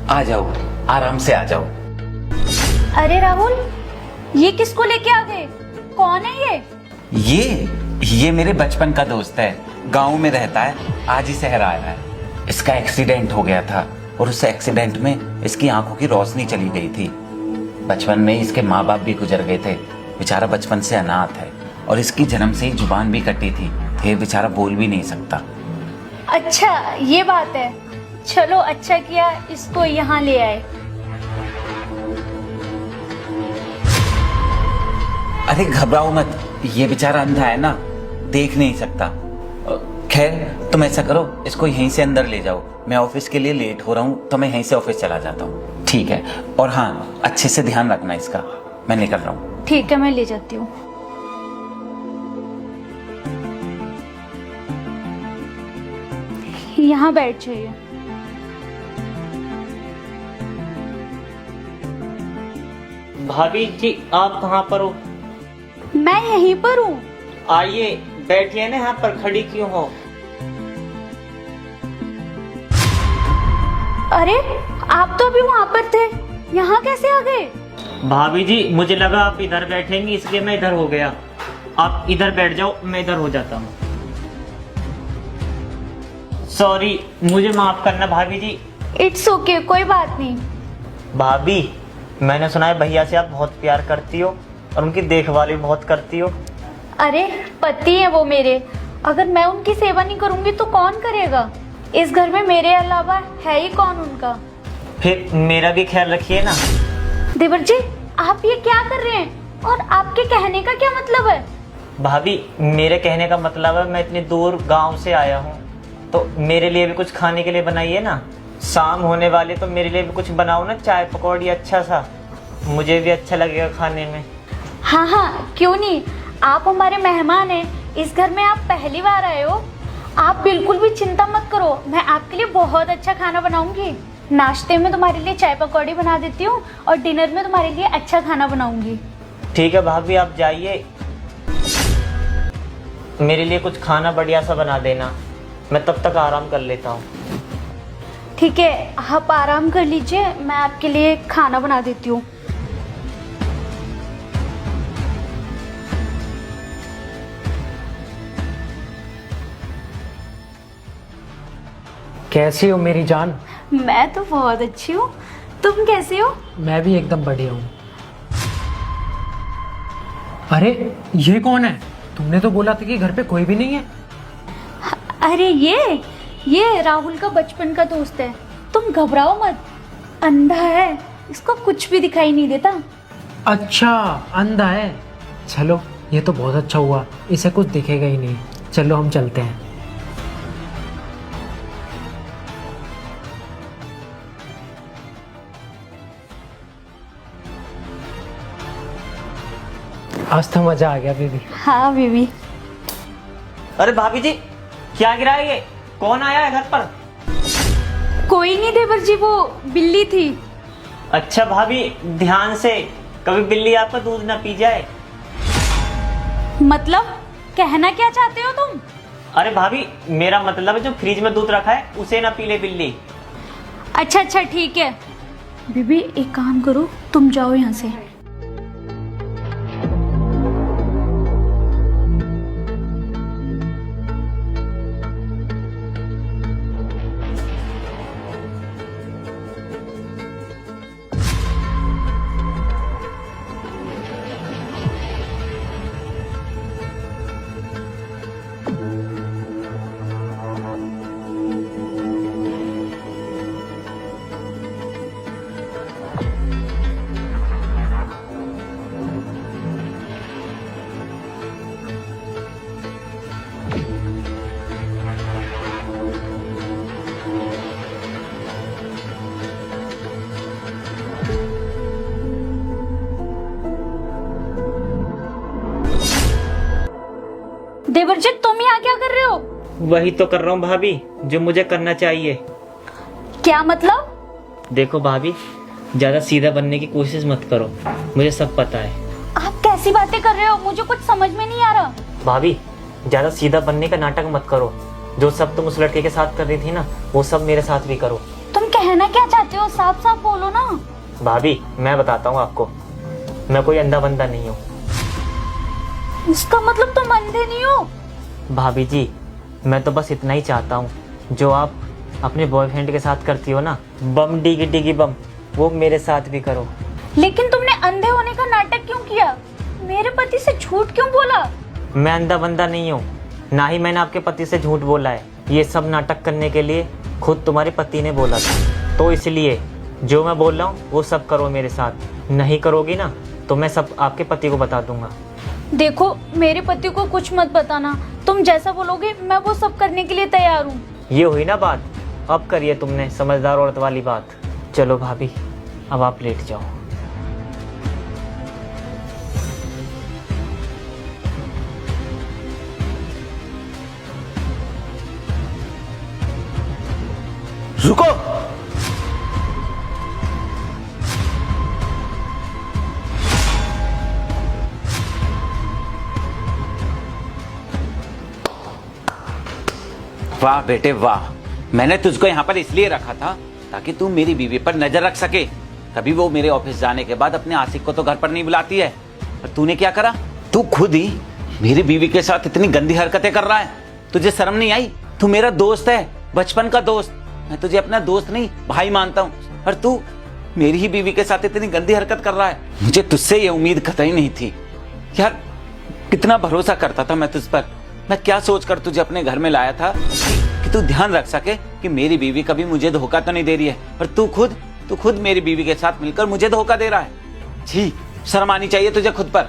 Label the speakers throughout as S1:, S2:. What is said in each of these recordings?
S1: आ जाओ, आराम से आ जाओ।
S2: अरे राहुल, ये किसको लेके आ गए? कौन है ये?
S1: ये मेरे बचपन का दोस्त है, गांव में रहता है, आज ही शहर आया है। इसका एक्सीडेंट हो गया था और उस एक्सीडेंट में इसकी आंखों की रोशनी चली गई थी। बचपन में इसके माँ बाप भी गुजर गए थे, बेचारा बचपन से अनाथ है और इसकी जन्म से ही जुबान भी कटी थी, ये बेचारा बोल भी नहीं सकता।
S2: अच्छा ये बात है, चलो अच्छा किया इसको यहाँ ले आए।
S1: अरे घबराओ मत, ये बेचारा अंधा है ना, देख नहीं सकता। खैर तुम ऐसा करो, इसको यहीं से अंदर ले जाओ, मैं ऑफिस के लिए लेट हो रहा हूँ तो मैं यहीं से ऑफिस चला जाता हूँ। ठीक है, और हाँ अच्छे से ध्यान रखना इसका, मैं निकल रहा हूँ।
S2: ठीक है, मैं ले जाती हूँ। यहाँ बैठ जाइए।
S3: भाभी जी आप कहाँ पर हो?
S2: मैं यहीं पर हूँ।
S3: आइए बैठिए ना, यहाँ पर खड़ी क्यों हो?
S2: अरे आप तो अभी वहाँ पर थे, यहाँ कैसे आ गए?
S3: भाभी जी मुझे लगा आप इधर बैठेंगी इसलिए मैं इधर हो गया। आप इधर बैठ जाओ, मैं इधर हो जाता हूँ। सॉरी, मुझे माफ करना भाभी जी।
S2: इट्स ओके, कोई बात नहीं।
S3: भाभी मैंने सुना है भैया से आप बहुत प्यार करती हो और उनकी देखभाल भी बहुत करती हो।
S2: अरे पति है वो मेरे, अगर मैं उनकी सेवा नहीं करूंगी तो कौन करेगा? इस घर में मेरे अलावा है ही कौन उनका?
S3: फिर मेरा भी ख्याल रखिए ना।
S2: देवर जी आप ये क्या कर रहे हैं और आपके कहने का क्या मतलब है?
S3: भाभी मेरे कहने का मतलब है मैं इतनी दूर गांव से आया हूँ तो मेरे लिए भी कुछ खाने के लिए बनाइए ना। शाम होने वाले तो मेरे लिए भी कुछ बनाओ ना, चाय पकौड़ी अच्छा सा, मुझे भी अच्छा लगेगा खाने में।
S2: हाँ हाँ क्यों नहीं, आप हमारे मेहमान हैं, इस घर में आप पहली बार आए हो। आप बिल्कुल भी चिंता मत करो, मैं आपके लिए बहुत अच्छा खाना बनाऊंगी। नाश्ते में तुम्हारे लिए चाय पकौड़ी बना देती हूँ और डिनर में तुम्हारे लिए अच्छा खाना बनाऊंगी।
S3: ठीक है भाभी आप जाइए, मेरे लिए कुछ खाना बढ़िया सा बना देना, मैं तब तक आराम कर लेता हूँ।
S2: ठीक है आप आराम कर लीजिए, मैं आपके लिए खाना बना देती हूँ।
S4: कैसी हो मेरी जान?
S2: मैं तो बहुत अच्छी हूँ, तुम कैसे हो?
S4: मैं भी एकदम बढ़िया हूँ। अरे ये कौन है? तुमने तो बोला था कि घर पे कोई भी नहीं है।
S2: अरे ये राहुल का बचपन का दोस्त है, तुम घबराओ मत। अंधा है, इसको कुछ भी दिखाई नहीं देता।
S4: अच्छा अंधा है, चलो ये तो बहुत अच्छा हुआ, इसे कुछ दिखेगा ही नहीं। चलो हम चलते हैं। आज तो मजा आ गया बीबी।
S2: हाँ बीबी।
S3: अरे भाभी जी क्या गिरा है ये? कौन आया है घर पर?
S2: कोई नहीं देवर जी, वो बिल्ली थी।
S3: अच्छा भाभी ध्यान से, कभी बिल्ली आपका दूध ना पी जाए।
S2: मतलब कहना क्या चाहते हो तुम?
S3: अरे भाभी मेरा मतलब है जो फ्रिज में दूध रखा है उसे ना पी ले बिल्ली।
S2: अच्छा ठीक है। बीबी एक काम करो, तुम जाओ यहाँ से। देवरजीत तुम यहाँ क्या कर रहे हो?
S3: वही तो कर रहा हूँ भाभी जो मुझे करना चाहिए।
S2: क्या मतलब?
S3: देखो भाभी ज्यादा सीधा बनने की कोशिश मत करो, मुझे सब पता है।
S2: आप कैसी बातें कर रहे हो, मुझे कुछ समझ में नहीं आ रहा।
S3: भाभी ज्यादा सीधा बनने का नाटक मत करो, जो सब तुम उस लड़के के साथ कर रही थी ना वो सब मेरे साथ भी करो।
S2: तुम कहना क्या चाहते हो, साफ साफ बोलो ना।
S3: भाभी मैं बताता हूँ आपको, मैं कोई अंधा बंदा नहीं हूँ।
S2: इसका मतलब तुम अंधे नहीं हो।
S3: भाभी जी मैं तो बस इतना ही चाहता हूँ, जो आप अपने बॉयफ्रेंड के साथ करती हो ना, बम डिगी डिगी बम, वो मेरे साथ भी करो।
S2: लेकिन तुमने अंधे होने का नाटक क्यों किया, मेरे पति से झूठ क्यों बोला?
S3: मैं अंधा बंदा नहीं हूँ, ना ही मैंने आपके पति से झूठ बोला है। ये सब नाटक करने के लिए खुद तुम्हारे पति ने बोला था, तो इसलिए जो मैं बोल रहा हूँ वो सब करो मेरे साथ। नहीं करोगी ना तो मैं सब आपके पति को बता दूंगा।
S2: देखो मेरे पति को कुछ मत बताना, तुम जैसा बोलोगे मैं वो सब करने के लिए तैयार हूँ।
S3: ये हुई ना बात, अब करिए तुमने समझदार औरत वाली बात। चलो भाभी अब आप लेट जाओ।
S1: रुको। वाह बेटे वाह, मैंने तुझको यहाँ पर इसलिए रखा था ताकि तू मेरी बीवी पर नजर रख सके। कभी वो मेरे ऑफिस जाने के बाद अपने आशिक को तो घर पर नहीं बुलाती है, पर तूने क्या करा, तू खुद ही मेरी बीवी के साथ इतनी गंदी हरकतें कर रहा है। तुझे शर्म नहीं आई? तू मेरा दोस्त है, बचपन का दोस्त, मैं तुझे अपना दोस्त नहीं भाई मानता हूँ, और तू मेरी ही बीवी के साथ इतनी गंदी हरकत कर रहा है। मुझे तुझसे ये उम्मीद कतई नहीं थी यार, कितना भरोसा करता था मैं तुझ पर। मैं क्या सोचकर तुझे अपने घर में लाया था कि तू ध्यान रख सके कि मेरी बीवी कभी मुझे धोखा तो नहीं दे रही है, और तू खुद मेरी बीवी के साथ मिलकर मुझे धोखा दे रहा है। छी, शर्म आनी चाहिए तुझे खुद पर।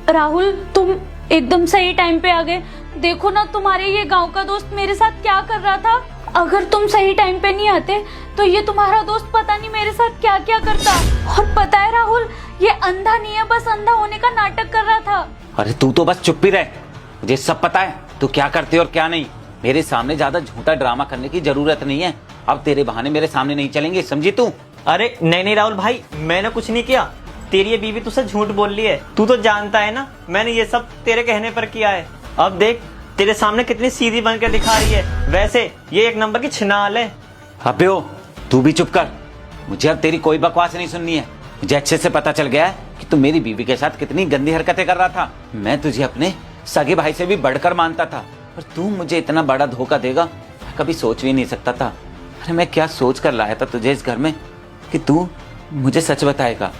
S2: राहुल तुम एकदम सही टाइम पे आ गए। देखो ना तुम्हारे ये गांव का दोस्त मेरे साथ क्या कर रहा था। अगर तुम सही टाइम पे नहीं आते तो ये तुम्हारा दोस्त पता नहीं मेरे साथ क्या क्या करता। और पता है राहुल, ये अंधा नहीं है, बस अंधा होने का नाटक कर रहा था।
S1: अरे तू तो बस चुप ही रह, मुझे सब पता है तू क्या करती है और क्या नहीं। मेरे सामने ज्यादा झूठा ड्रामा करने की जरूरत नहीं है। अब तेरे बहाने मेरे सामने नहीं चलेंगे, समझी तू?
S3: अरे नहीं राहुल भाई, मैंने कुछ नहीं किया। तेरी ये बीवी तुझसे झूठ बोल रही है, तू तो जानता है ना मैंने ये सब तेरे कहने पर किया है। अब देख तेरे सामने कितनी सीधी बनकर दिखा रही है, वैसे ये एक नंबर की छिनाल है।
S1: अबे ओ, तू भी चुप कर, मुझे अब तेरी कोई बकवास नहीं सुननी है। मुझे अच्छे से पता चल गया है कि तू मेरी बीवी के साथ कितनी गंदी हरकतें कर रहा था। मैं तुझे अपने सगे भाई से भी बढ़कर मानता था, पर तू मुझे इतना बड़ा धोखा देगा मैं कभी सोच भी नहीं सकता था। अरे मैं क्या सोच कर लाया था तुझे इस घर में कि तू मुझे सच बताएगा,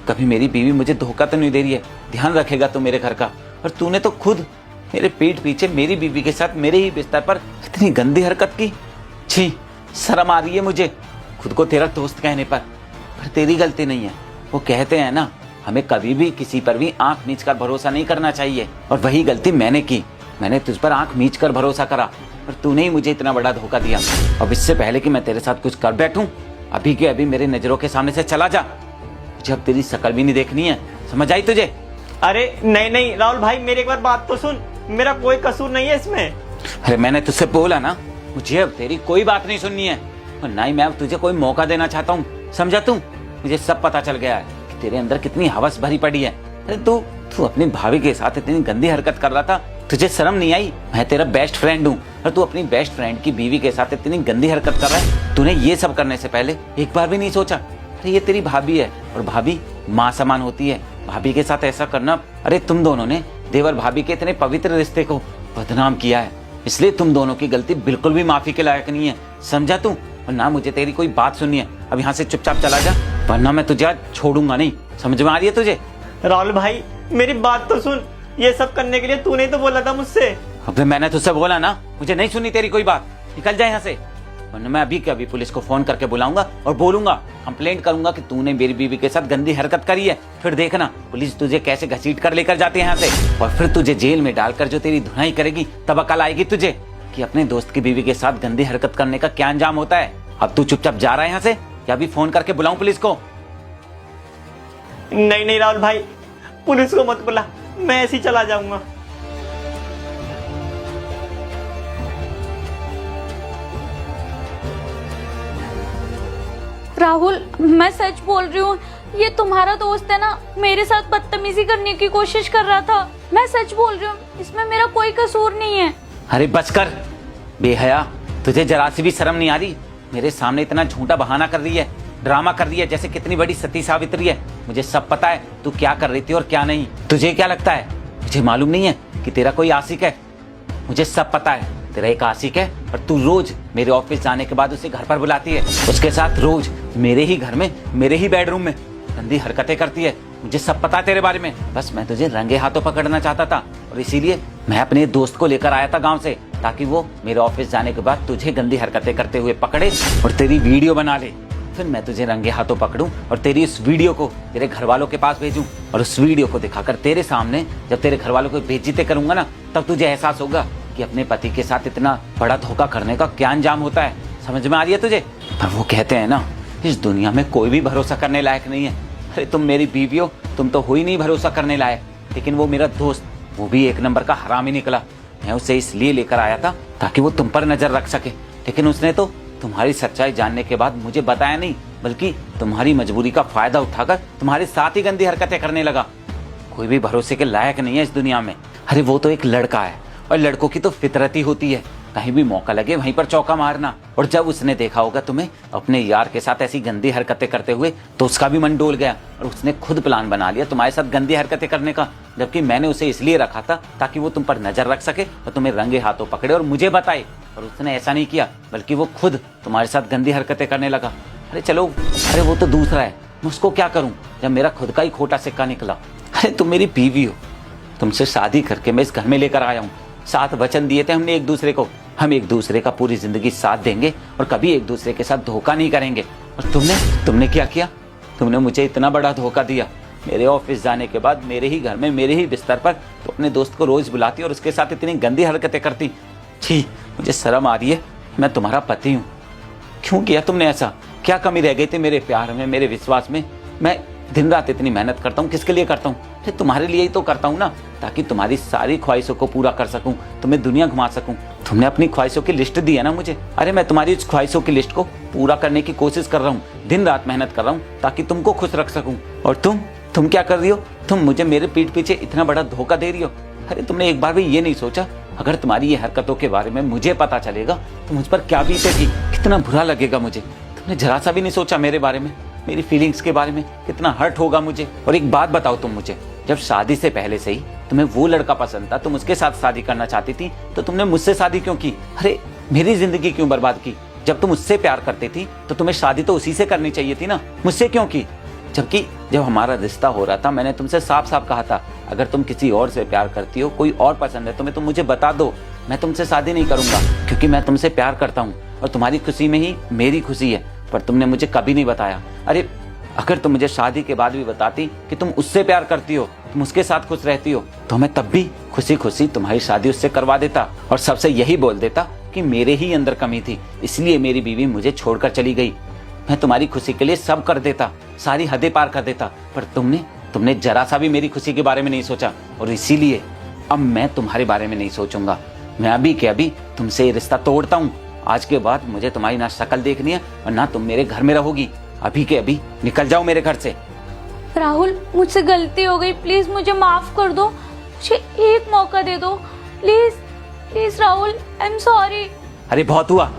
S1: कभी मेरी बीवी मुझे धोखा तो नहीं दे रही है, ध्यान रखेगा तू मेरे घर का। और तूने तो खुद मेरे पीठ पीछे मेरी बीवी के साथ मेरे ही बिस्तर पर इतनी गंदी हरकत की। छी, शर्म आ रही है मुझे खुद को तेरा दोस्त कहने पर तेरी गलती नहीं है। वो कहते हैं ना, हमें कभी भी किसी पर भी आंख मीच कर भरोसा नहीं करना चाहिए, और वही गलती मैंने की। मैंने तुझ पर आंख मीच कर भरोसा करा, पर तूने ही मुझे इतना बड़ा धोखा दिया। अब इससे पहले कि मैं तेरे साथ कुछ कर बैठूं, अभी के अभी मेरे नजरों के सामने से चला जा। मुझे अब तेरी शक्ल भी नहीं देखनी है, समझ आई तुझे?
S3: अरे नहीं राहुल भाई, मेरी एक बार बात तो सुन, मेरा कोई कसूर नहीं है इसमें।
S1: अरे मैंने तुझसे बोला ना, मुझे अब तेरी कोई बात नहीं सुननी है, और ना ही मैं अब तुझे कोई मौका देना चाहता हूँ, समझा तू? मुझे सब पता चल गया है कि तेरे अंदर कितनी हवस भरी पड़ी है। अरे तू अपनी भाभी के साथ इतनी गंदी हरकत कर रहा था, तुझे शर्म नहीं आई? मैं तेरा बेस्ट फ्रेंड हूँ, और तू अपनी बेस्ट फ्रेंड की बीवी के साथ इतनी गंदी हरकत कर रहा है। तूने ये सब करने से पहले एक बार भी नहीं सोचा? अरे ये तेरी भाभी है, और भाभी माँ समान होती है। भाभी के साथ ऐसा करना, अरे तुम दोनों ने देवर भाभी के इतने पवित्र रिश्ते को बदनाम किया है, इसलिए तुम दोनों की गलती बिल्कुल भी माफी के लायक नहीं है, समझा तू? और ना मुझे तेरी कोई बात सुननी है। अब यहाँ से चुपचाप चला जा, वरना मैं तुझे आज छोड़ूंगा नहीं। समझ में आ रही है तुझे?
S3: राहुल भाई मेरी बात तो सुन, ये सब करने के लिए तूने तो बोला था मुझसे।
S1: अबे मैंने तुझसे बोला ना, मुझे नहीं सुननी तेरी कोई बात, निकल जा यहाँ से, वरना मैं अभी के अभी पुलिस को फोन करके बुलाऊंगा और बोलूंगा, कंप्लेंट करूंगा कि तूने मेरी बीवी के साथ गंदी हरकत करी है। फिर देखना पुलिस तुझे कैसे घसीट कर लेकर जाती है यहाँ से, और फिर तुझे जेल में डालकर जो तेरी धुनाई करेगी, तब अकल आएगी तुझे कि अपने दोस्त की बीवी के साथ गंदी हरकत करने का क्या अंजाम होता है। अब तू चुपचाप जा रहा है यहाँ से, या अभी फोन करके बुलाऊं पुलिस को?
S3: नहीं राहुल भाई, पुलिस को मत बुला, मैं ऐसे ही चला जाऊंगा।
S2: राहुल मैं सच बोल रही हूँ, ये तुम्हारा दोस्त है ना, मेरे साथ बदतमीजी करने की कोशिश कर रहा था। मैं सच बोल रही हूँ, इसमें मेरा कोई कसूर नहीं है।
S1: अरे बच कर बेहया, तुझे जरा सी भी शर्म नहीं आ रही? मेरे सामने इतना झूठा बहाना कर रही है, ड्रामा कर रही है जैसे कितनी बड़ी सती सावित्री है। मुझे सब पता है तू क्या कर रही थी और क्या नहीं। तुझे क्या लगता है मुझे मालूम नहीं है कि तेरा कोई आशिक है? मुझे सब पता है, तेरा एक आशिक है और तू रोज मेरे ऑफिस जाने के बाद उसे घर पर बुलाती है, उसके साथ रोज मेरे ही घर में, मेरे ही बेडरूम में गंदी हरकतें करती है। मुझे सब पता है तेरे बारे में। बस मैं तुझे रंगे हाथों पकड़ना चाहता था और इसीलिए मैं अपने दोस्त को लेकर आया था गांव से, ताकि वो मेरे ऑफिस जाने के बाद तुझे गंदी हरकतें करते हुए पकड़े और तेरी वीडियो बना ले। फिर मैं तुझे रंगे हाथों पकड़ूं और तेरी इस वीडियो को तेरे घर वालों के पास भेजूं और उस वीडियो को दिखाकर तेरे सामने जब तेरे घर वालों को बेइज्जती करूंगा ना, तब तुझे एहसास होगा कि अपने पति के साथ इतना बड़ा धोखा करने का क्या अंजाम होता है। समझ में आ रही है तुझे? पर वो कहते हैं ना, इस दुनिया में कोई भी भरोसा करने लायक नहीं है। अरे तुम मेरी बीवी हो, तुम तो हो ही नहीं भरोसा करने लायक। लेकिन वो मेरा दोस्त, वो भी एक नंबर का हरामी निकला। मैं उसे इसलिए लेकर आया था ताकि वो तुम पर नजर रख सके, लेकिन उसने तो तुम्हारी सच्चाई जानने के बाद मुझे बताया नहीं, बल्कि तुम्हारी मजबूरी का फायदा उठाकर तुम्हारे साथ ही गंदी हरकतें करने लगा। कोई भी भरोसे के लायक नहीं है इस दुनिया में। अरे वो तो एक लड़का है और लड़कों की तो फितरत ही होती है कहीं भी मौका लगे वहीं पर चौका मारना। और जब उसने देखा होगा तुम्हें अपने यार के साथ ऐसी गंदी हरकतें करते हुए, तो उसका भी मन डोल गया और उसने खुद प्लान बना लिया तुम्हारे साथ गंदी हरकतें करने का। जबकि मैंने उसे इसलिए रखा था ताकि वो तुम पर नजर रख सके और तुम्हें रंगे हाथों पकड़े और मुझे बताए, और उसने ऐसा नहीं किया, बल्कि वो खुद तुम्हारे साथ गंदी हरकतें करने लगा। अरे चलो, अरे वो तो दूसरा है, मैं उसको क्या करूं जब मेरा खुद का ही खोटा सिक्का निकला। अरे तुम मेरी बीवी हो, तुमसे शादी करके मैं इस घर में लेकर आया हूँ। 7 वचन दिए थे हमने एक दूसरे को, हम एक दूसरे का पूरी जिंदगी साथ देंगे और कभी एक दूसरे के साथ धोखा नहीं करेंगे। और तुमने क्या किया? तुमने मुझे इतना बड़ा धोखा दिया। मेरे ऑफिस जाने के बाद मेरे ही घर में, मेरे ही बिस्तर पर तो अपने दोस्त को रोज बुलाती और उसके साथ इतनी गंदी हरकतें करती। छी, मुझे शर्म आ रही है। मैं तुम्हारा पति हूँ। क्यों किया तुमने ऐसा? क्या कमी रह गई थी मेरे प्यार में, मेरे विश्वास में? मैं दिन रात इतनी मेहनत करता हूँ, किसके लिए करता हूँ? तुम्हारे लिए ही तो करता हूँ ना, ताकि तुम्हारी सारी ख्वाहिशों को पूरा कर सकूं, तुम्हें दुनिया घुमा सकूं। तुमने अपनी ख्वाहिशों की लिस्ट दी है ना मुझे। अरे मैं तुम्हारी उस ख्वाहिशों की लिस्ट को पूरा करने की कोशिश कर रहा हूँ, दिन रात मेहनत कर रहा हूँ ताकि तुमको खुश रख सकूं। और तुम क्या कर रही हो? तुम मुझे मेरे पीठ पीछे इतना बड़ा धोखा दे रही हो। अरे तुमने एक बार भी ये नहीं सोचा, अगर तुम्हारी ये हरकतों के बारे में मुझे पता चलेगा तो मुझ पर क्या बीतेगी, कितना बुरा लगेगा मुझे। तुमने जरा सा भी नहीं सोचा मेरे बारे में, मेरी फीलिंग्स के बारे में, कितना हर्ट होगा मुझे। और एक बात बताओ तुम मुझे, जब शादी से पहले से ही तुम्हें वो लड़का पसंद था, तुम उसके साथ शादी करना चाहती थी, तो तुमने मुझसे शादी क्यों की? अरे मेरी जिंदगी क्यों बर्बाद की? जब तुम उससे प्यार करती थी तो तुम्हें शादी तो उसी से करनी चाहिए थी ना, मुझसे क्यों की? जबकि जब हमारा रिश्ता हो रहा था मैंने तुमसे साफ साफ कहा था, अगर तुम किसी और से प्यार करती हो, कोई और पसंद है तुम्हें, तो मुझे बता दो, मैं तुमसे शादी नहीं करूंगा, क्योंकि मैं तुमसे प्यार करता हूँ और तुम्हारी खुशी में ही मेरी खुशी है। पर तुमने मुझे कभी नहीं बताया। अरे अगर तुम मुझे शादी के बाद भी बताती कि तुम उससे प्यार करती हो, तुम उसके साथ खुश रहती हो, तो मैं तब भी खुशी खुशी तुम्हारी शादी उससे करवा देता और सबसे यही बोल देता कि मेरे ही अंदर कमी थी, इसलिए मेरी बीवी मुझे छोड़कर चली गई। मैं तुम्हारी खुशी के लिए सब कर देता, सारी हदें पार कर देता, पर तुमने जरा सा भी मेरी खुशी के बारे में नहीं सोचा। और इसीलिए अब मैं तुम्हारे बारे में नहीं सोचूंगा। मैं अभी के अभी तुमसे ये रिश्ता तोड़ता हूँ। आज के बाद मुझे तुम्हारी ना शक्ल देखनी है और ना तुम मेरे घर में रहोगी। अभी के अभी निकल जाओ मेरे घर से।
S2: राहुल, मुझसे गलती हो गई, प्लीज मुझे माफ कर दो, मुझे एक मौका दे दो, please please Rahul, I am sorry.
S1: अरे बहुत हुआ,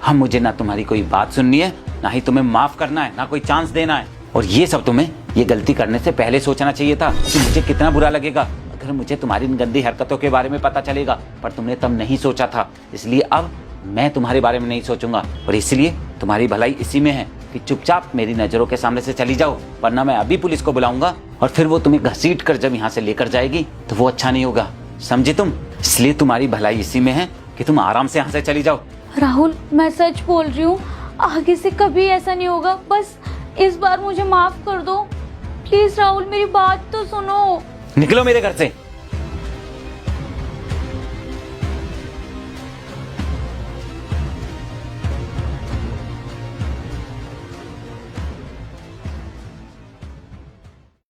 S1: हम मुझे ना तुम्हारी कोई बात सुननी है, ना ही तुम्हें माफ करना है, ना कोई चांस देना है। और ये सब तुम्हें ये गलती करने से पहले सोचना चाहिए था कि मुझे कितना बुरा लगेगा अगर मुझे तुम्हारी इन गंदी हरकतों के बारे में पता चलेगा, पर तुमने तब नहीं सोचा था। इसलिए अब मैं तुम्हारे बारे में नहीं सोचूंगा और इसलिए तुम्हारी भलाई इसी में है कि चुपचाप मेरी नजरों के सामने से चली जाओ, वरना मैं अभी पुलिस को बुलाऊंगा और फिर वो तुम्हें घसीट कर जब यहाँ से लेकर जाएगी तो वो अच्छा नहीं होगा, समझी तुम? इसलिए तुम्हारी भलाई इसी में है कि तुम आराम से यहाँ से चली जाओ।
S2: राहुल, मैं सच बोल रही हूँ, आगे से कभी ऐसा नहीं होगा, बस इस बार मुझे माफ कर दो प्लीज। राहुल, मेरी बात तो सुनो।
S1: निकलो मेरे घर से।